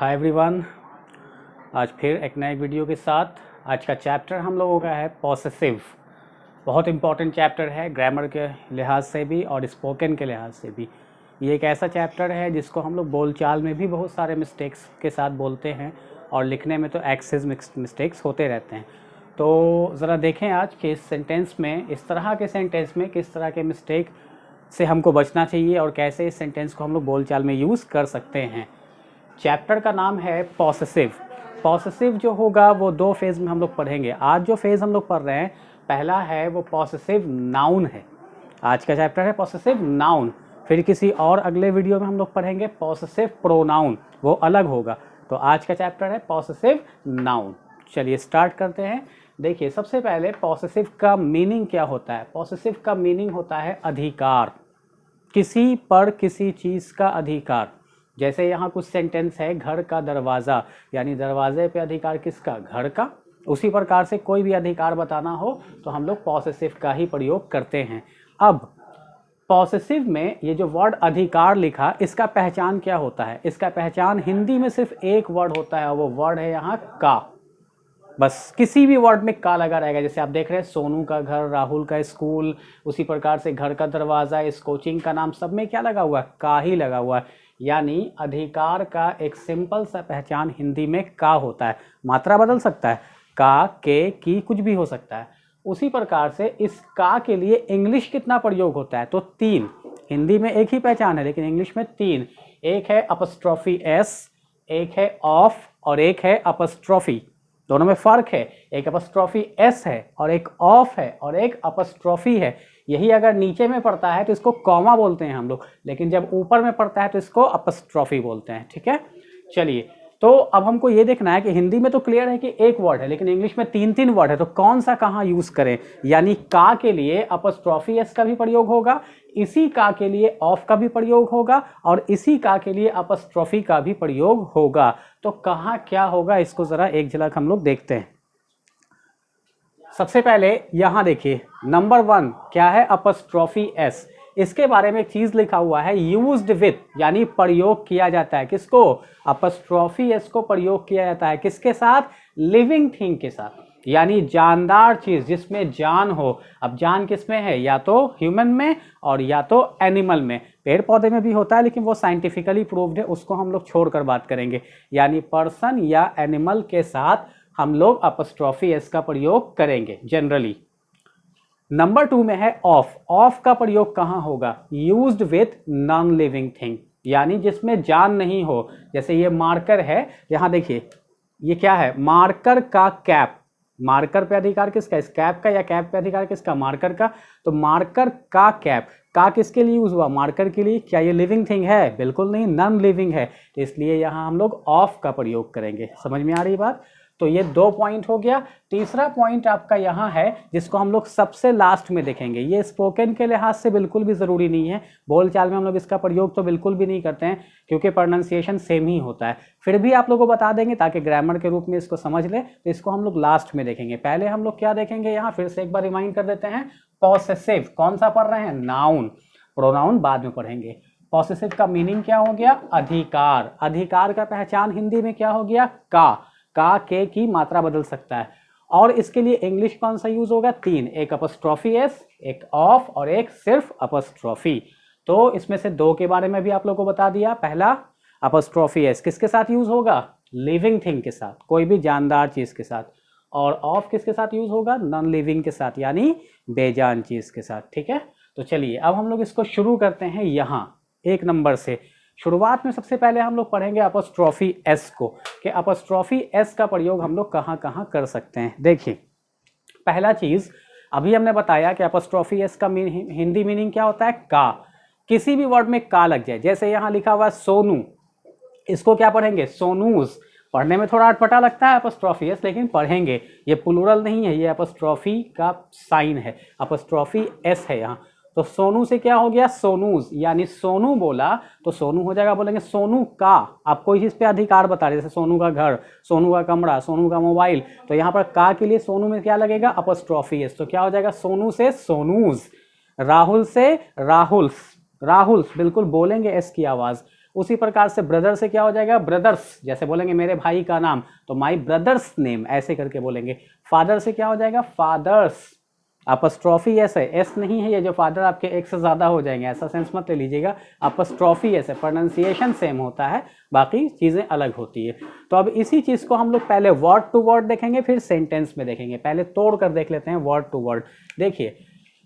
Hi everyone, आज फिर एक नए वीडियो के साथ। आज का चैप्टर हम लोगों का है पॉसेसिव। बहुत इंपॉर्टेंट चैप्टर है ग्रामर के लिहाज से भी और स्पोकन के लिहाज से भी। ये एक ऐसा चैप्टर है जिसको हम लोग बोलचाल में भी बहुत सारे मिस्टेक्स के साथ बोलते हैं और लिखने में तो एक्सेस मिस्टेक्स होते रहते हैं। तो ज़रा देखें आज के इस सेंटेंस में, इस तरह के सेंटेंस में किस तरह के मिस्टेक से हमको बचना चाहिए और कैसे इस सेंटेंस को हम लोग बोलचाल में यूज़ कर सकते हैं। चैप्टर का नाम है पॉसेसिव। पॉसेसिव जो होगा वो दो फेज़ में हम लोग पढ़ेंगे। आज जो फेज़ हम लोग पढ़ रहे हैं पहला है वो पॉसेसिव नाउन है। आज का चैप्टर है पॉसेसिव नाउन। फिर किसी और अगले वीडियो में हम लोग पढ़ेंगे पॉसेसिव प्रोनाउन, वो अलग होगा। तो आज का चैप्टर है पॉसेसिव नाउन। चलिए स्टार्ट करते हैं। देखिए, सबसे पहले पॉसेसिव का मीनिंग क्या होता है। पॉसेसिव का मीनिंग होता है अधिकार, किसी पर किसी चीज़ का अधिकार। जैसे यहाँ कुछ सेंटेंस है, घर का दरवाज़ा, यानी दरवाजे पे अधिकार किसका, घर का। उसी प्रकार से कोई भी अधिकार बताना हो तो हम लोग पॉसेसिव का ही प्रयोग करते हैं। अब पॉसेसिव में ये जो वर्ड अधिकार लिखा, इसका पहचान क्या होता है। इसका पहचान हिंदी में सिर्फ एक वर्ड होता है और वो वर्ड है यहाँ का। बस किसी भी वर्ड में का लगा रहेगा। जैसे आप देख रहे हैं सोनू का घर, राहुल का स्कूल, उसी प्रकार से घर का दरवाज़ा, इस कोचिंग का नाम, सब में क्या लगा हुआ है, का ही लगा हुआ है। यानी अधिकार का एक सिंपल सा पहचान हिंदी में का होता है। मात्रा बदल सकता है, का, के, की, कुछ भी हो सकता है। उसी प्रकार से इस का के लिए इंग्लिश कितना प्रयोग होता है, तो 3। हिंदी में एक ही पहचान है लेकिन इंग्लिश में 3। एक है अपस्ट्रॉफी एस, एक है ऑफ और एक है अपस्ट्रॉफी। दोनों में फ़र्क है, एक अपस्ट्रॉफी एस है और एक ऑफ है और एक अपस्ट्रॉफी है। यही अगर नीचे में पड़ता है तो इसको कॉमा बोलते हैं हम लोग, लेकिन जब ऊपर में पड़ता है तो इसको अपस्ट्रॉफी बोलते हैं। ठीक है, चलिए। तो अब हमको ये देखना है कि हिंदी में तो क्लियर है कि एक वर्ड है लेकिन इंग्लिश में 3-3 वर्ड है, तो कौन सा कहाँ यूज़ करें। यानी का के लिए अपस्ट्रॉफी एस का भी प्रयोग होगा, इसी का के लिए ऑफ का भी प्रयोग होगा और इसी का के लिए अपस्ट्रॉफी का भी प्रयोग होगा। तो कहाँ क्या होगा इसको ज़रा एक झलक हम लोग देखते हैं। सबसे पहले यहाँ देखिए, नंबर 1 क्या है, अपस्ट्रॉफी एस। इसके बारे में एक चीज़ लिखा हुआ है यूज्ड विथ, यानी प्रयोग किया जाता है। किसको, अपस्ट्रॉफी एस को प्रयोग किया जाता है किसके साथ, लिविंग थिंग के साथ, यानी जानदार चीज़ जिसमें जान हो। अब जान किस में है, या तो ह्यूमन में और या तो एनिमल में। पेड़ पौधे में भी होता है लेकिन वो साइंटिफिकली प्रूव्ड है, उसको हम लोग छोड़कर बात करेंगे। यानी पर्सन या एनिमल के साथ हम लोग अपस्ट्रॉफी एस का प्रयोग करेंगे जनरली। नंबर 2 में है ऑफ। ऑफ का प्रयोग कहाँ होगा, used with non living thing, यानी जिसमें जान नहीं हो। जैसे ये मार्कर है, यहाँ देखिए ये क्या है, मार्कर का कैप। मार्कर पे अधिकार किसका, इस कैप का, या कैप पे अधिकार किसका, मार्कर का। तो मार्कर का कैप, का किसके लिए यूज हुआ, मार्कर के लिए। क्या ये लिविंग थिंग है, बिल्कुल नहीं, नॉन लिविंग है। तो इसलिए यहाँ हम लोग ऑफ का प्रयोग करेंगे। समझ में आ रही बात। तो ये 2 पॉइंट हो गया। तीसरा पॉइंट आपका यहाँ है जिसको हम लोग सबसे लास्ट में देखेंगे। ये स्पोकन के लिहाज से बिल्कुल भी ज़रूरी नहीं है, बोलचाल में हम लोग इसका प्रयोग तो बिल्कुल भी नहीं करते हैं क्योंकि प्रोनाउंसिएशन सेम ही होता है। फिर भी आप लोगों को बता देंगे ताकि ग्रामर के रूप में इसको समझ ले। तो इसको हम लोग लास्ट में देखेंगे। पहले हम लोग क्या देखेंगे, यहाँ फिर से एक बार रिमाइंड कर देते हैं। पॉसेसिव कौन सा पढ़ रहे हैं, नाउन। प्रोनाउन बाद में पढ़ेंगे। पॉसेसिव का मीनिंग क्या हो गया, अधिकार। अधिकार का पहचान हिंदी में क्या हो गया, का के की मात्रा बदल सकता है। और इसके लिए इंग्लिश कौन सा यूज होगा, 3, एक अपस्ट्रॉफी एस, एक ऑफ और एक सिर्फ अपस्ट्रॉफी। तो इसमें से 2 के बारे में भी आप लोगों को बता दिया। पहला अपस्ट्रॉफी एस किसके साथ यूज होगा, लिविंग थिंग के साथ, कोई भी जानदार चीज के साथ। और ऑफ किसके साथ यूज होगा, नॉन लिविंग के साथ, यानी बेजान चीज के साथ। ठीक है, तो चलिए अब हम लोग इसको शुरू करते हैं। यहाँ 1 नंबर से शुरुआत में सबसे पहले हम लोग पढ़ेंगे अपस्ट्रॉफी एस को, कि अपस्ट्रॉफी एस का प्रयोग हम लोग कहाँ कहाँ कर सकते हैं। देखिए, पहला चीज़ अभी हमने बताया कि अपस्ट्रॉफी एस का हिंदी मीनिंग क्या होता है, का। किसी भी वर्ड में का लग जाए, जैसे यहाँ लिखा हुआ है सोनू, इसको क्या पढ़ेंगे, सोनूज। पढ़ने में थोड़ा अटपटा लगता है अपस्ट्रॉफी एस, लेकिन पढ़ेंगे। ये प्लूरल नहीं है, ये अपस्ट्रॉफी का साइन है, अपस्ट्रॉफी एस है यहाँ। तो सोनू से क्या हो गया, सोनूज, यानी सोनू बोला तो सोनू हो जाएगा, बोलेंगे सोनू का। आप कोई चीज़ पे अधिकार बता रहे, जैसे सोनू का घर, सोनू का कमरा, सोनू का मोबाइल। तो यहाँ पर का के लिए सोनू में क्या लगेगा, अपस्ट्रॉफी एस। तो क्या हो जाएगा, सोनू से सोनूज, राहुल से राहुल्स, राहुल, बिल्कुल बोलेंगे एस की आवाज़। उसी प्रकार से ब्रदर से क्या हो जाएगा, ब्रदर्स, जैसे बोलेंगे मेरे भाई का नाम तो माई ब्रदर्स नेम, ऐसे करके बोलेंगे। फादर से क्या हो जाएगा, फादर्स, अपस्ट्रॉफी एस है, एस नहीं है ये जो फादर आपके एक से ज़्यादा हो जाएंगे, ऐसा सेंस मत ले लीजिएगा। अपस्ट्रॉफी एस है, प्रोनाउंसिएशन सेम होता है, बाकी चीज़ें अलग होती है। तो अब इसी चीज़ को हम लोग पहले वर्ड टू वर्ड देखेंगे, फिर सेंटेंस में देखेंगे। पहले तोड़ कर देख लेते हैं वर्ड टू वर्ड। देखिए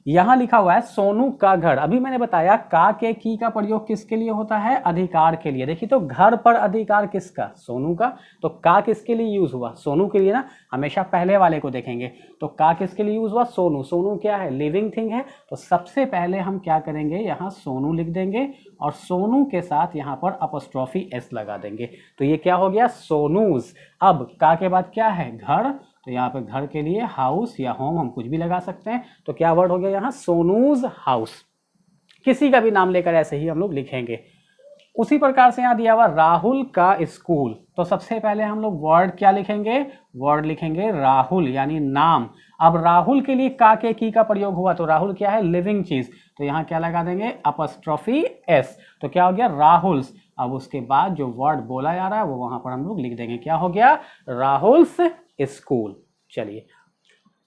यहाँ लिखा हुआ है सोनू का घर। अभी मैंने बताया का के की का प्रयोग किसके लिए होता है, अधिकार के लिए। देखिए तो घर पर अधिकार किसका, सोनू का, तो का किसके लिए यूज हुआ, सोनू के लिए ना, हमेशा पहले वाले को देखेंगे। तो का किसके लिए यूज हुआ, सोनू। सोनू क्या है, लिविंग थिंग है, तो सबसे पहले हम क्या करेंगे, यहाँ सोनू लिख देंगे और सोनू के साथ यहाँ पर अपस्ट्रॉफी एस लगा देंगे। तो ये क्या हो गया, सोनूज। अब का के बाद क्या है, घर, तो यहाँ पे घर के लिए हाउस या होम हम कुछ भी लगा सकते हैं। तो क्या वर्ड हो गया यहाँ, सोनूज हाउस। किसी का भी नाम लेकर ऐसे ही हम लोग लिखेंगे। उसी प्रकार से यहाँ दिया हुआ राहुल का स्कूल, तो सबसे पहले हम लोग वर्ड क्या लिखेंगे, वर्ड लिखेंगे राहुल यानी नाम। अब राहुल के लिए का के की का प्रयोग हुआ, तो राहुल क्या है, लिविंग चीज, तो यहाँ क्या लगा देंगे, अपस्ट्रॉफी एस, तो क्या हो गया, राहुल्स। अब उसके बाद जो वर्ड बोला जा रहा है वो वहां पर हम लोग लिख देंगे, क्या हो गया, राहुल्स स्कूल। चलिए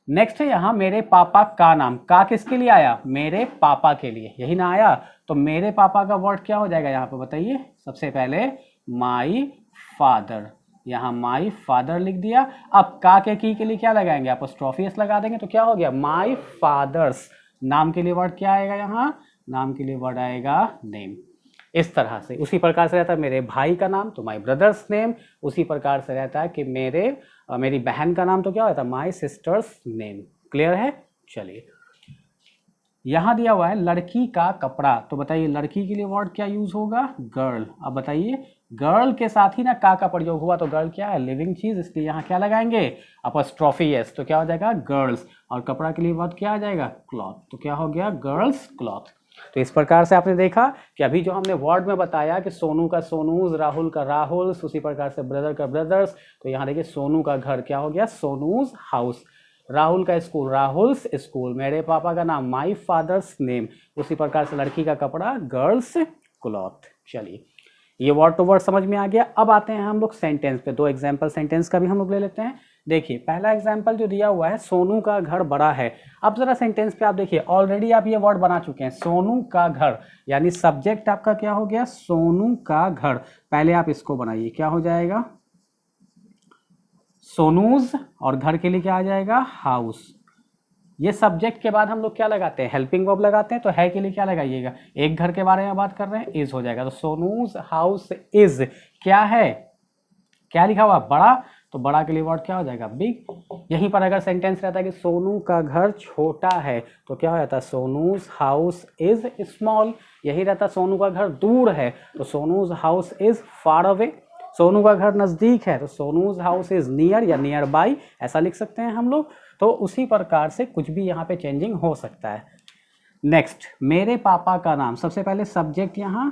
नेक्स्ट है यहाँ मेरे पापा का नाम। का किसके लिए आया, मेरे पापा के लिए, यही ना आया। तो मेरे पापा का वर्ड क्या हो जाएगा यहाँ पे बताइए, सबसे पहले माई फादर, यहाँ माई फादर लिख दिया। अब का के की के लिए क्या लगाएंगे, अपॉस्ट्रोफी एस लगा देंगे, तो क्या हो गया, माई फादर्स। नाम के लिए वर्ड क्या आएगा यहाँ, नाम के लिए वर्ड आएगा नेम। इस तरह से उसी प्रकार से रहता है मेरे भाई का नाम, तो माई ब्रदर्स नेम। उसी प्रकार से रहता है कि मेरी बहन का नाम, तो क्या होता है, माई सिस्टर्स नेम। क्लियर है। चलिए यहाँ दिया हुआ है लड़की का कपड़ा, तो बताइए लड़की के लिए वर्ड क्या यूज होगा, गर्ल। अब बताइए गर्ल के साथ ही ना का प्रयोग हुआ, तो गर्ल क्या है, लिविंग चीज, इसलिए यहाँ क्या लगाएंगे, अपॉस्ट्रोफी एस, तो क्या हो जाएगा, गर्ल्स। और कपड़ा के लिए वर्ड क्या आ जाएगा, क्लॉथ, तो क्या हो गया, गर्ल्स क्लॉथ। तो इस प्रकार से आपने देखा कि अभी जो हमने वर्ड में बताया कि सोनू का सोनूज, राहुल का राहुल्स, उसी प्रकार से ब्रदर का ब्रदर्स, तो यहाँ देखिए सोनू का घर क्या हो गया, सोनूज हाउस। राहुल का स्कूल, राहुल्स स्कूल। मेरे पापा का नाम, माई फादर्स नेम। उसी प्रकार से लड़की का कपड़ा, गर्ल्स क्लॉथ। चलिए ये वर्ड टू वर्ड समझ में आ गया। अब आते हैं हम लोग सेंटेंस पे। दो एग्जाम्पल सेंटेंस का भी हम लोग ले लेते हैं। देखिए पहला एग्जाम्पल जो दिया हुआ है, सोनू का घर बड़ा है। अब जरा सेंटेंस पे आप देखिए, ऑलरेडी आप ये वर्ड बना चुके हैं, सोनू का घर, यानी सब्जेक्ट आपका क्या हो गया, सोनू का घर। पहले आप इसको बनाइए, क्या हो जाएगा, सोनूज, और घर के लिए क्या आ जाएगा, हाउस। ये सब्जेक्ट के बाद हम लोग क्या लगाते हैं, हेल्पिंग वर्ब लगाते हैं, तो है के लिए क्या लगाइएगा, एक घर के बारे में बात कर रहे हैं, इज हो जाएगा। तो सोनूज हाउस इज क्या है, क्या लिखा हुआ, बड़ा, तो बड़ा के लिए वर्ड क्या हो जाएगा, बिग। यहीं पर अगर सेंटेंस रहता है कि सोनू का घर छोटा है, तो क्या हो जाता है, सोनूज हाउस इज स्मॉल। यही रहता सोनू का घर दूर है, तो Sonu's house is far away. Sonu का घर नज़दीक है, तो सोनूज हाउस इज नियर या नियर बाई, ऐसा लिख सकते हैं हम लोग। तो उसी प्रकार से कुछ भी यहाँ पे चेंजिंग हो सकता है। नेक्स्ट, मेरे पापा का नाम, सबसे पहले सब्जेक्ट यहाँ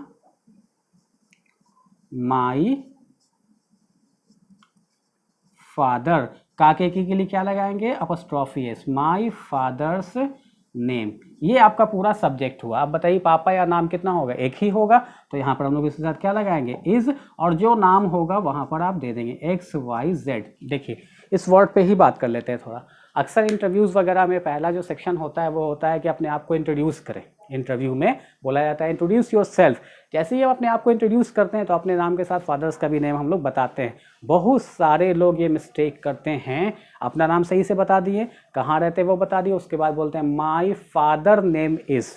माई फादर, काके की के लिए क्या लगाएंगे, apostrophe S, my father's name. ये आपका पूरा सब्जेक्ट हुआ। अब बताइए पापा या नाम कितना होगा, एक ही होगा, तो यहाँ पर हम लोग इसके साथ क्या लगाएंगे, इज, और जो नाम होगा वहाँ पर आप दे देंगे एक्स वाई जेड। देखिए इस वर्ड पे ही बात कर लेते हैं थोड़ा। अक्सर इंटरव्यूज़ वगैरह में पहला जो सेक्शन होता है वो होता है कि अपने आप को इंट्रोड्यूस करें। इंटरव्यू में बोला जाता है इंट्रोड्यूस योर सेल्फ। जैसे ही हम अपने आप को इंट्रोड्यूस करते हैं तो अपने नाम के साथ फादर्स का भी नेम हम लोग बताते हैं। बहुत सारे लोग ये मिस्टेक करते हैं, अपना नाम सही से बता दिए, कहाँ रहते हैं वो बता दिए, उसके बाद बोलते हैं my father name is,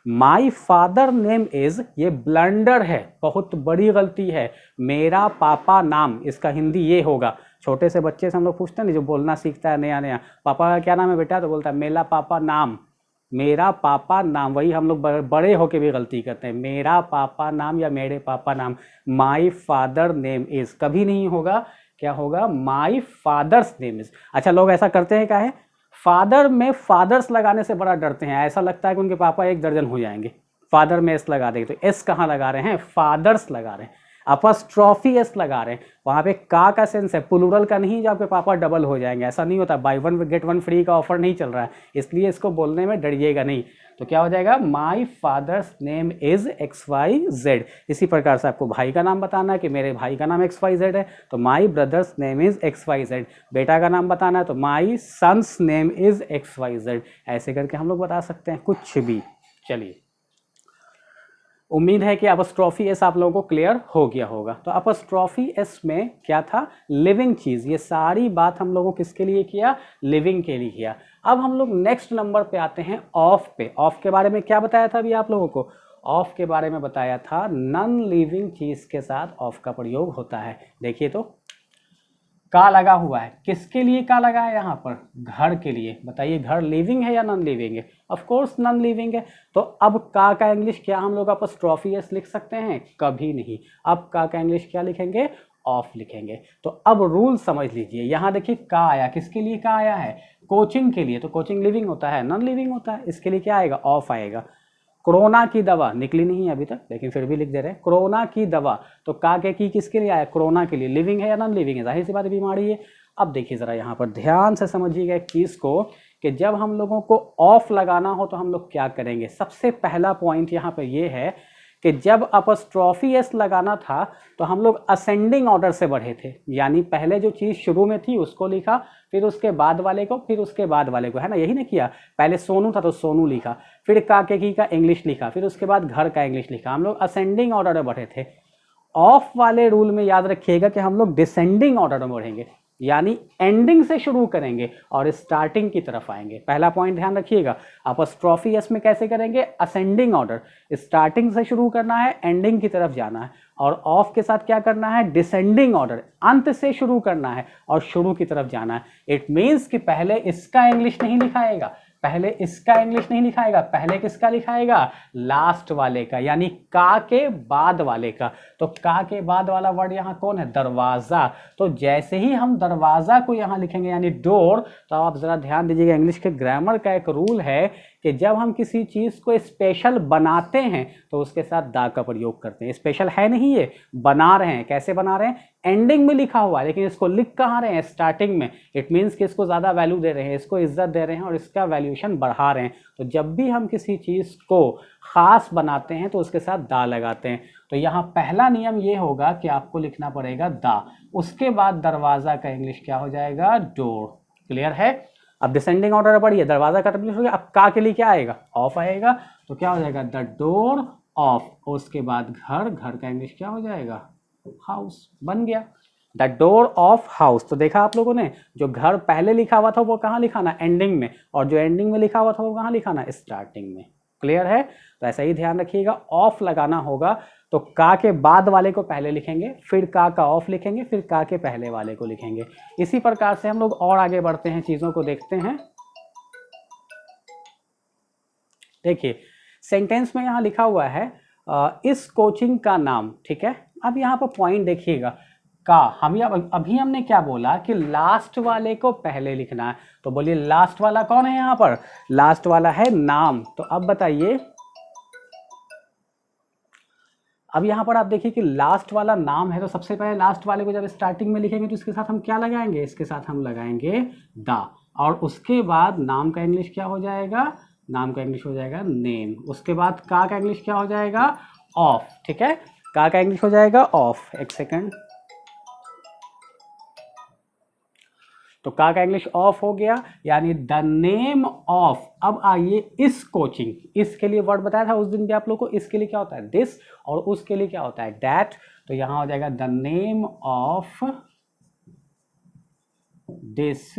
my father name is. ये ब्लंडर है, बहुत बड़ी गलती है। मेरा पापा नाम, इसका हिंदी ये होगा। छोटे से बच्चे से हम लोग पूछते हैं नहीं, जो बोलना सीखता है नया नया, पापा का क्या नाम है बेटा, तो बोलता है मेरा पापा नाम, मेरा पापा नाम। वही हम लोग बड़े होके भी गलती करते हैं, मेरा पापा नाम या मेरे पापा नाम। माई फादर नेम इज़ कभी नहीं होगा, क्या होगा, माई फादर्स नेम इज़। अच्छा लोग ऐसा करते हैं, क्या है, फादर में फादर्स लगाने से बड़ा डरते हैं, ऐसा लगता है कि उनके पापा 1 दर्जन हो जाएंगे, फादर में एस लगा देंगे। तो एस कहाँ लगा रहे हैं, फादर्स लगा रहे हैं। अपस्ट्रॉफी एस लगा रहे हैं, वहाँ पे का सेंस है, प्लूरल का नहीं, जो आपके पापा डबल हो जाएंगे, ऐसा नहीं होता, by one get one free का ऑफर नहीं चल रहा है, इसलिए इसको बोलने में डरिएगा नहीं। तो क्या हो जाएगा, my father's name is XYZ। इसी प्रकार से आपको भाई का नाम बताना है कि मेरे भाई का नाम XYZ है, तो माई ब्रदर्स नेम इज XYZ। बेटा का नाम बताना है तो माई सन्स नेम इज XYZ। ऐसे करके हम लोग बता सकते हैं कुछ भी। चलिए, उम्मीद है कि अपस्ट्रॉफी एस आप लोगों को क्लियर हो गया होगा। तो अपस्ट्रॉफी एस में क्या था, लिविंग चीज़। ये सारी बात हम लोगों किसके लिए किया, लिविंग के लिए किया। अब हम लोग नेक्स्ट नंबर पे आते हैं, ऑफ पे। ऑफ के बारे में क्या बताया था अभी आप लोगों को, ऑफ के बारे में बताया था नॉन लिविंग चीज़ के साथ ऑफ का प्रयोग होता है। देखिए तो का लगा हुआ है, किसके लिए का लगा है यहाँ पर, घर के लिए। बताइए घर लिविंग है या नॉन लिविंग है, ऑफ कोर्स नॉन लिविंग है। तो अब का इंग्लिश क्या हम लोग अपस्ट्रॉफी एस लिख सकते हैं, कभी नहीं। अब का इंग्लिश क्या लिखेंगे, ऑफ लिखेंगे। तो अब रूल समझ लीजिए, यहाँ देखिए का आया, किसके लिए का आया है, कोचिंग के लिए। तो कोचिंग लिविंग होता है, नॉन लिविंग होता है, इसके लिए क्या आएगा, ऑफ आएगा। कोरोना की दवा निकली नहीं है अभी तक, लेकिन फिर भी लिख दे रहे हैं, कोरोना की दवा। तो का के की किसके लिए आया, कोरोना के लिए। लिविंग है या नॉन लिविंग है, जाहिर सी बात बीमारी है। अब देखिए ज़रा यहाँ पर ध्यान से समझिएगा एक चीज़ को, कि जब हम लोगों को ऑफ लगाना हो तो हम लोग क्या करेंगे। सबसे पहला पॉइंट यहाँ पर ये है कि जब अपस्ट्रॉफी एस लगाना था तो हम लोग असेंडिंग ऑर्डर से बढ़े थे, यानी पहले जो चीज़ शुरू में थी उसको लिखा, फिर उसके बाद वाले को, फिर उसके बाद वाले को, है ना, यही ना किया। पहले सोनू था तो सोनू लिखा, फिर का के की का इंग्लिश लिखा, फिर उसके बाद घर का इंग्लिश लिखा। हम लोग असेंडिंग ऑर्डर में बढ़े थे। ऑफ वाले रूल में याद रखिएगा कि हम लोग डिसेंडिंग ऑर्डर में बढ़ेंगे, यानी एंडिंग से शुरू करेंगे और स्टार्टिंग की तरफ आएंगे। पहला पॉइंट ध्यान रखिएगा, अपस्ट्रॉफी एस में कैसे करेंगे, असेंडिंग ऑर्डर, स्टार्टिंग से शुरू करना है, एंडिंग की तरफ जाना है। और ऑफ के साथ क्या करना है, डिसेंडिंग ऑर्डर, अंत से शुरू करना है और शुरू की तरफ जाना है। इट मीन्स कि पहले इसका इंग्लिश नहीं लिखाएगा, पहले इसका इंग्लिश नहीं लिखाएगा, पहले किसका लिखाएगा, लास्ट वाले का, यानी का के बाद वाले का। तो का के बाद वाला वर्ड यहाँ कौन है, दरवाजा। तो जैसे ही हम दरवाजा को यहाँ लिखेंगे यानी डोर, तो आप जरा ध्यान दीजिएगा, इंग्लिश के ग्रामर का एक रूल है कि जब हम किसी चीज़ को स्पेशल बनाते हैं तो उसके साथ दा का प्रयोग करते हैं। स्पेशल है नहीं, ये बना रहे हैं। कैसे बना रहे हैं, एंडिंग में लिखा हुआ है, लेकिन इसको लिख कहाँ रहे हैं, स्टार्टिंग में। इट मीन्स कि इसको ज़्यादा वैल्यू दे रहे हैं, इसको इज्जत दे रहे हैं और इसका वैल्यूएशन बढ़ा रहे हैं। तो जब भी हम किसी चीज़ को ख़ास बनाते हैं तो उसके साथ दा लगाते हैं। तो यहाँ पहला नियम ये होगा कि आपको लिखना पड़ेगा दा, उसके बाद दरवाज़ा का इंग्लिश क्या हो जाएगा, डोर। क्लियर है। अब डिसेंडिंग ऑर्डर बढ़िए, दरवाजा का कंप्लीट हो गया। अब का के लिए क्या आएगा, ऑफ आएगा। तो क्या हो जाएगा, द डोर ऑफ, उसके बाद घर, घर का इंग्लिश क्या हो जाएगा, हाउस। बन गया, द डोर ऑफ हाउस। तो देखा आप लोगों ने, जो घर पहले लिखा हुआ था वो कहाँ लिखाना, एंडिंग में, और जो एंडिंग में लिखा हुआ था वो कहाँ लिखाना, स्टार्टिंग में। क्लियर है। तो ऐसा ही ध्यान रखिएगा, ऑफ लगाना होगा तो का के बाद वाले को पहले लिखेंगे, फिर का ऑफ लिखेंगे, फिर का के पहले वाले को लिखेंगे। इसी प्रकार से हम लोग और आगे बढ़ते हैं, चीज़ों को देखते हैं। देखिए सेंटेंस में यहाँ लिखा हुआ है इस कोचिंग का नाम, ठीक है। अब यहाँ पर पॉइंट देखिएगा, का हम अभी हमने क्या बोला कि लास्ट वाले को पहले लिखना है। तो बोलिए लास्ट वाला कौन है, यहाँ पर लास्ट वाला है नाम। तो अब बताइए, अब यहाँ पर आप देखिए कि लास्ट वाला नाम है, तो सबसे पहले लास्ट वाले को जब स्टार्टिंग में लिखेंगे तो इसके साथ हम क्या लगाएंगे, इसके साथ हम लगाएंगे दा। और उसके बाद नाम का इंग्लिश क्या हो जाएगा, नाम का इंग्लिश हो जाएगा नेम। उसके बाद का इंग्लिश क्या हो जाएगा, ऑफ। ठीक है, का इंग्लिश हो जाएगा ऑफ। एक सेकेंड, तो का इंग्लिश ऑफ हो गया, यानी द नेम ऑफ। अब आइए इस कोचिंग, इसके लिए वर्ड बताया था उस दिन भी आप लोगों को, इसके लिए क्या होता है दिस, और उसके लिए क्या होता है दैट। तो यहां हो जाएगा the name of this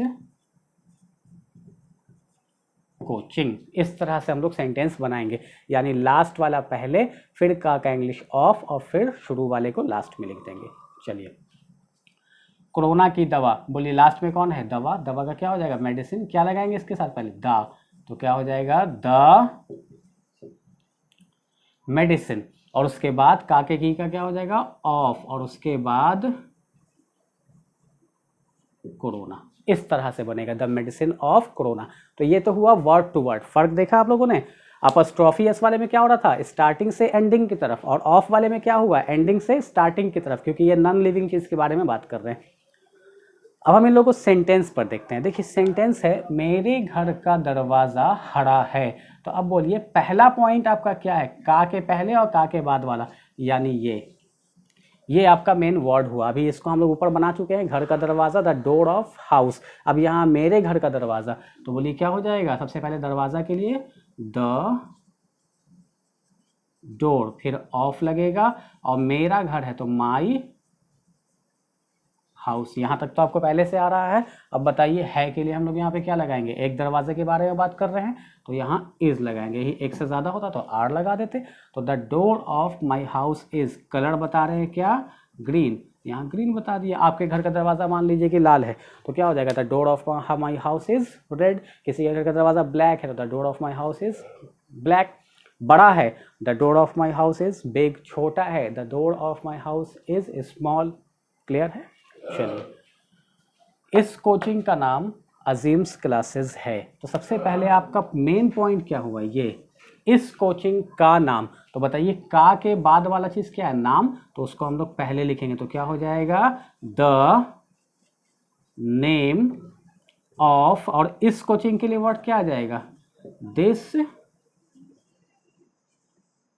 coaching. इस तरह से हम लोग सेंटेंस बनाएंगे, यानी लास्ट वाला पहले, फिर का इंग्लिश ऑफ, और फिर शुरू वाले को लास्ट में लिख देंगे। चलिए, कोरोना की दवा, बोलिए लास्ट में कौन है, दवा। दवा का क्या हो जाएगा, मेडिसिन। क्या लगाएंगे इसके साथ पहले, द। तो क्या हो जाएगा, द मेडिसिन। और उसके बाद का के की का क्या हो जाएगा, ऑफ, और उसके बाद कोरोना। इस तरह से बनेगा द मेडिसिन ऑफ कोरोना। तो ये तो हुआ वर्ड टू वर्ड, फर्क देखा आप लोगों ने। अपस्ट्रॉफी एस वाले में क्या हो रहा था, स्टार्टिंग से एंडिंग की तरफ, और ऑफ वाले में क्या हुआ, एंडिंग से स्टार्टिंग की तरफ, क्योंकि ये नॉन लिविंग चीज के बारे में बात कर रहे हैं। अब हम इन लोगों को सेंटेंस पर देखते हैं। देखिए सेंटेंस है, मेरे घर का दरवाजा हरा है। तो अब बोलिए पहला पॉइंट आपका क्या है, का के पहले और का के बाद वाला, यानी ये आपका मेन वर्ड हुआ। अभी इसको हम लोग ऊपर बना चुके हैं, घर का दरवाजा, द डोर ऑफ हाउस। अब यहाँ मेरे घर का दरवाजा, तो बोलिए क्या हो जाएगा, सबसे पहले दरवाजा के लिए द डोर, फिर ऑफ लगेगा, और मेरा घर है तो माई हाउस। यहाँ तक तो आपको पहले से आ रहा है। अब बताइए है के लिए हम लोग यहाँ पे क्या लगाएंगे, एक दरवाजे के बारे में बात कर रहे हैं तो यहाँ इज लगाएंगे, यही एक से ज़्यादा होता तो आर लगा देते। तो the door of my house is, colour बता रहे हैं क्या, ग्रीन, यहाँ ग्रीन बता दिया। आपके घर का दरवाज़ा मान लीजिए कि लाल है तो क्या हो जाएगा, the door of my house is red. किसी के घर का दरवाज़ा ब्लैक है तो the door of my house is black. बड़ा है, the door of my house is big. छोटा है, the door of my house is small. Clear है। चलिए, इस कोचिंग का नाम अजीम्स क्लासेस है। तो सबसे पहले आपका मेन पॉइंट क्या हुआ, ये इस कोचिंग का नाम। तो बताइए का के बाद वाला चीज क्या है, नाम, तो उसको हम लोग पहले लिखेंगे तो क्या हो जाएगा, द नेम ऑफ, और इस कोचिंग के लिए वर्ड क्या आ जाएगा, this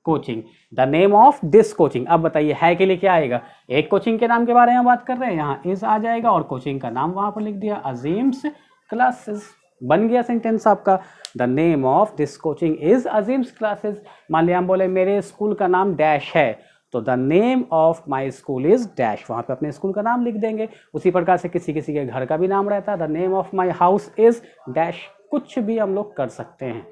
coaching, the name of this coaching. अब बताइए है के लिए क्या आएगा, एक कोचिंग के नाम के बारे में बात कर रहे हैं, यहाँ इस आ जाएगा और कोचिंग का नाम वहां पर लिख दिया, अजीम्स क्लासेस। बन गया सेंटेंस आपका, the name of this coaching is Azeem's classes. मान लिया हम बोले मेरे स्कूल का नाम डैश है, तो the name of my school is dash, वहाँ पे अपने स्कूल का नाम लिख देंगे। उसी प्रकार से किसी किसी के घर का भी नाम रहता है, the name of my house is dash. कुछ भी हम लोग कर सकते हैं।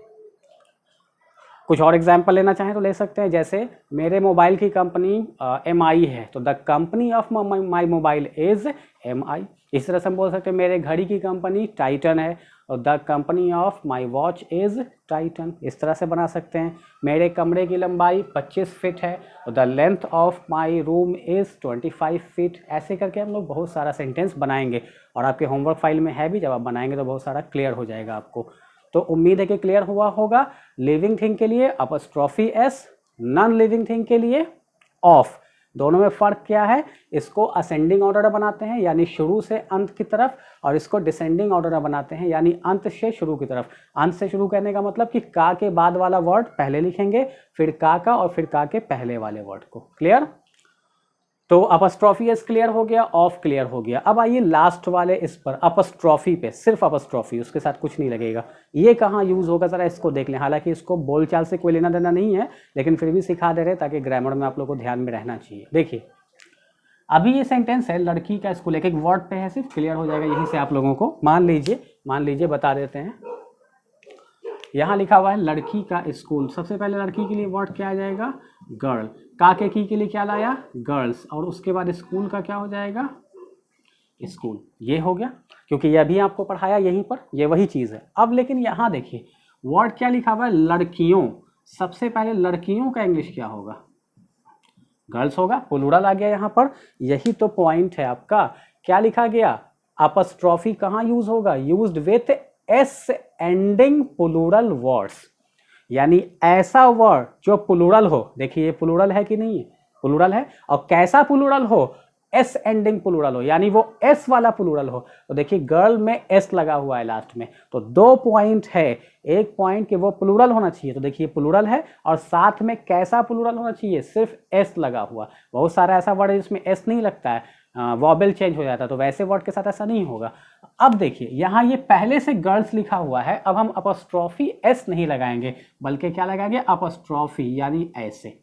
कुछ और एग्जाम्पल लेना चाहें तो ले सकते हैं, जैसे मेरे मोबाइल की कंपनी MI है तो the company of my mobile is MI। इस तरह से हम बोल सकते हैं मेरे घड़ी की कंपनी टाइटन है और the company of my watch is Titan. इस तरह से बना सकते हैं। मेरे कमरे की लंबाई 25 फीट है और the length of my room is 25 feet. ऐसे करके हम लोग बहुत सारा सेंटेंस बनाएंगे और आपके होमवर्क फाइल में है भी, जब आप बनाएंगे तो बहुत सारा क्लियर हो जाएगा आपको। तो उम्मीद है कि क्लियर हुआ होगा। लिविंग थिंग के लिए apostrophe S, non living thing के लिए ऑफ। दोनों में फ़र्क क्या है, इसको असेंडिंग ऑर्डर बनाते हैं यानी शुरू से अंत की तरफ, और इसको डिसेंडिंग ऑर्डर बनाते हैं यानी अंत से शुरू की तरफ। अंत से शुरू करने का मतलब कि का के बाद वाला वर्ड पहले लिखेंगे, फिर का और फिर का के पहले वाले वर्ड को। क्लियर। तो अपस्ट्रॉफी एस क्लियर हो गया, ऑफ क्लियर हो गया। अब आइए लास्ट वाले इस पर, अपस्ट्रॉफी पे, सिर्फ अपस्ट्रॉफी, उसके साथ कुछ नहीं लगेगा। ये कहाँ यूज होगा जरा इसको देख लें। हालांकि इसको बोलचाल से कोई लेना देना नहीं है, लेकिन फिर भी सिखा दे रहे ताकि ग्रामर में आप लोग को ध्यान में रहना चाहिए। देखिए अभी ये सेंटेंस है लड़की का स्कूल, एक एक वर्ड पे है, सिर्फ क्लियर हो जाएगा यहीं से आप लोगों को। मान लीजिए बता देते हैं, यहाँ लिखा हुआ है लड़की का स्कूल। सबसे पहले लड़की के लिए वर्ड क्या आ जाएगा, गर्ल। का के की के लिए क्या लाया, गर्ल्स, और उसके बाद स्कूल का क्या हो जाएगा, स्कूल। ये हो गया, क्योंकि ये अभी आपको पढ़ाया यहीं पर, ये वही चीज़ है। अब लेकिन यहाँ देखिए वर्ड क्या लिखा हुआ है, लड़कियों। सबसे पहले लड़कियों का इंग्लिश क्या होगा, गर्ल्स होगा, प्लूरल आ गया यहाँ पर। यही तो पॉइंट है आपका। क्या लिखा गया, अपस्ट्रॉफी कहाँ यूज होगा, used with S ending plural words, यानी ऐसा वर्ड जो प्लूरल हो। देखिए ये प्लूरल है कि नहीं है, प्लूरल है। और कैसा प्लूरल हो, एस एंडिंग प्लूरल हो, यानी वो एस वाला प्लूरल हो। तो देखिए गर्ल में एस लगा हुआ है लास्ट में, तो 2 पॉइंट है। एक पॉइंट कि वो प्लूरल होना चाहिए, तो देखिए प्लूरल है, और साथ में कैसा प्लूरल होना चाहिए, सिर्फ एस लगा हुआ। बहुत सारा ऐसा वर्ड है जिसमें एस नहीं लगता है, वॉबल चेंज हो जाता है, तो वैसे वर्ड के साथ ऐसा नहीं होगा। अब देखिए यहाँ ये पहले से गर्ल्स लिखा हुआ है, अब हम अपस्ट्रॉफी एस नहीं लगाएंगे, बल्कि क्या लगाएंगे, अपस्ट्रॉफी, यानी ऐसे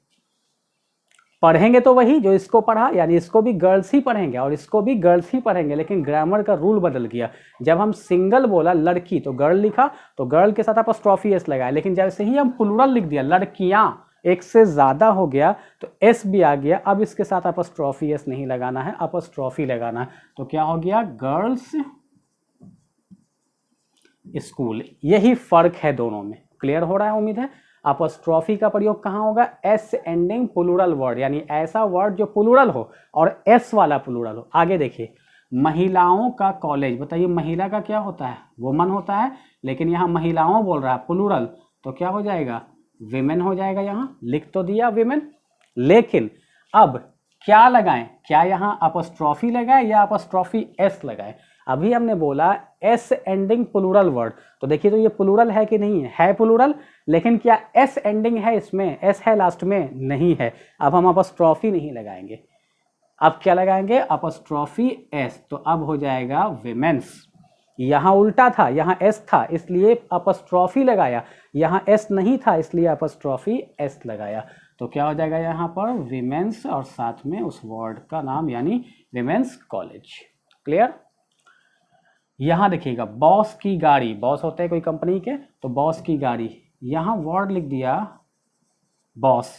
पढ़ेंगे तो वही जो इसको पढ़ा, यानी इसको भी गर्ल्स ही पढ़ेंगे और इसको भी गर्ल्स ही पढ़ेंगे। लेकिन ग्रामर का रूल बदल गया। जब हम सिंगल बोला लड़की तो गर्ल लिखा, तो गर्ल के साथ अपस्ट्रॉफी एस लगाया। लेकिन जैसे ही हम प्लूरल लिख दिया, लड़कियां एक से ज्यादा हो गया, तो एस भी आ गया। अब इसके साथ अपस्ट्रॉफी एस नहीं लगाना है, अपस्ट्रॉफी लगाना है। तो क्या हो गया, गर्ल्स स्कूल। यही फर्क है दोनों में। क्लियर हो रहा है उम्मीद है। अपस्ट्रॉफी का प्रयोग कहाँ होगा, एस एंडिंग प्लूरल वर्ड, यानी ऐसा वर्ड जो प्लूरल हो और एस वाला प्लूरल हो। आगे देखिए, महिलाओं का कॉलेज। बताइए महिला का क्या होता है, वुमन होता है, लेकिन यहाँ महिलाओं बोल रहा है प्लूरल, तो क्या हो जाएगा, विमेन हो जाएगा, यहाँ लिख तो दिया विमेन, लेकिन अब क्या लगाएं, क्या यहाँ अपस्ट्रॉफी लगाएं या अपस्ट्रॉफी एस लगाएं। अभी हमने बोला एस एंडिंग प्लूरल वर्ड, तो देखिए तो ये प्लूरल है कि नहीं है प्लूरल, लेकिन क्या एस एंडिंग है इसमें, एस है लास्ट में, नहीं है। अब हम अपस्ट्रॉफी नहीं लगाएंगे, अब क्या लगाएंगे, अपस्ट्रॉफी एस, तो अब हो जाएगा विमेन्स। यहाँ उल्टा था, यहाँ एस था इसलिए अपस्ट्रॉफी लगाया, यहाँ एस नहीं था इसलिए अपस्ट्रॉफी एस लगाया, तो क्या हो जाएगा यहाँ पर विमेन्स और साथ में उस वर्ड का नाम यानी विमेन्स कॉलेज। क्लियर। यहाँ देखिएगा बॉस की गाड़ी, बॉस होते हैं कोई कंपनी के, तो बॉस की गाड़ी, यहाँ वर्ड लिख दिया बॉस।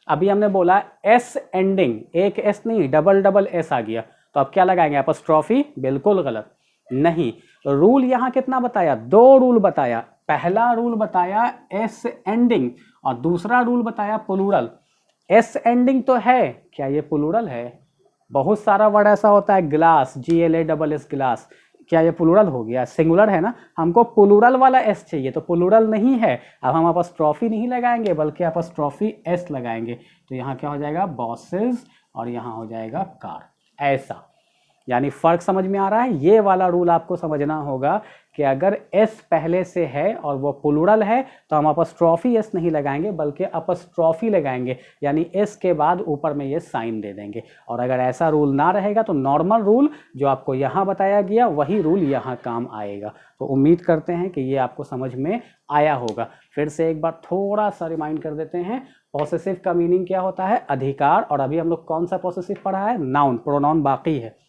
अभी हमने बोला एस एंडिंग, एक एस नहीं डबल डबल एस आ गया, तो अब क्या लगाएंगे, अपस्ट्रॉफी, बिल्कुल गलत, नहीं। रूल यहाँ कितना बताया, 2 रूल बताया। पहला रूल बताया एस एंडिंग और दूसरा रूल बताया प्लूरल। एस एंडिंग तो है, क्या ये प्लूरल है, बहुत सारा वर्ड ऐसा होता है, ग्लास, GLASS ग्लास, क्या ये प्लूरल हो गया, सिंगुलर है ना, हमको प्लूरल वाला एस चाहिए, तो प्लूरल नहीं है। अब हम अपस्ट्रॉफी नहीं लगाएंगे बल्कि अपस्ट्रॉफी एस लगाएंगे, तो यहाँ क्या हो जाएगा बॉसेस और यहाँ हो जाएगा कार, ऐसा। यानी फर्क समझ में आ रहा है। ये वाला रूल आपको समझना होगा कि अगर एस पहले से है और वो प्लूरल है तो हम अपस्ट्रॉफी एस नहीं लगाएंगे बल्कि अपस्ट्रॉफी लगाएंगे, यानी एस के बाद ऊपर में ये साइन दे देंगे। और अगर ऐसा रूल ना रहेगा तो नॉर्मल रूल जो आपको यहाँ बताया गया वही रूल यहाँ काम आएगा। तो उम्मीद करते हैं कि ये आपको समझ में आया होगा। फिर से एक बार थोड़ा सा रिमाइंड कर देते हैं, पॉसेसिव का मीनिंग क्या होता है, अधिकार। और अभी हम लोग कौन सा पॉसेसिव पढ़ा है, नाउन, प्रोनाउन बाकी है।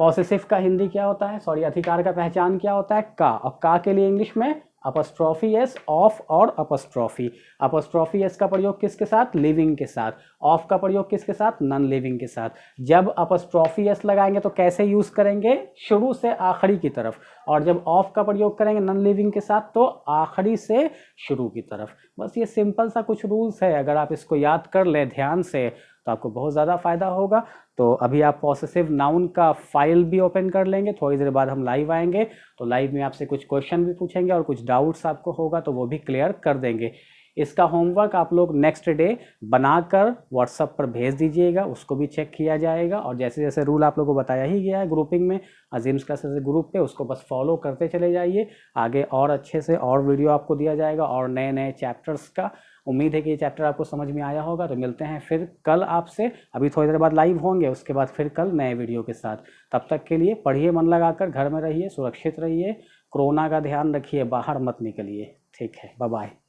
पॉसेसिव का हिंदी क्या होता है, सॉरी अधिकार का पहचान क्या होता है, का, और का के लिए इंग्लिश में अपस्ट्रॉफी एस, ऑफ और अपस्ट्रॉफी। अपस्ट्रॉफी एस का प्रयोग किसके साथ, लिविंग के साथ। ऑफ का प्रयोग किसके साथ, नॉन लिविंग के साथ। जब अपस्ट्रॉफी एस लगाएंगे तो कैसे यूज करेंगे, शुरू से आखिरी की तरफ, और जब ऑफ का प्रयोग करेंगे नॉन लिविंग के साथ तो आखिरी से शुरू की तरफ। बस ये सिंपल सा कुछ रूल्स है, अगर आप इसको याद कर ले ध्यान से तो आपको बहुत ज़्यादा फायदा होगा। तो अभी आप पॉसेसिव नाउन का फाइल भी ओपन कर लेंगे, थोड़ी देर बाद हम लाइव आएंगे, तो लाइव में आपसे कुछ क्वेश्चन भी पूछेंगे और कुछ डाउट्स आपको होगा तो वो भी क्लियर कर देंगे। इसका होमवर्क आप लोग नेक्स्ट डे बनाकर व्हाट्सएप पर भेज दीजिएगा, उसको भी चेक किया जाएगा। और जैसे जैसे रूल आप लोगों को बताया ही गया है ग्रुपिंग में, अजीम्स क्लासेस ग्रुप पे, उसको बस फॉलो करते चले जाइए। आगे और अच्छे से और वीडियो आपको दिया जाएगा और नए नए चैप्टर्स का। उम्मीद है कि ये चैप्टर आपको समझ में आया होगा। तो मिलते हैं फिर कल आपसे, अभी थोड़ी देर बाद लाइव होंगे, उसके बाद फिर कल नए वीडियो के साथ। तब तक के लिए पढ़िए मन लगाकर, घर में रहिए, सुरक्षित रहिए, कोरोना का ध्यान रखिए, बाहर मत निकलिए। ठीक है, बाय बाय।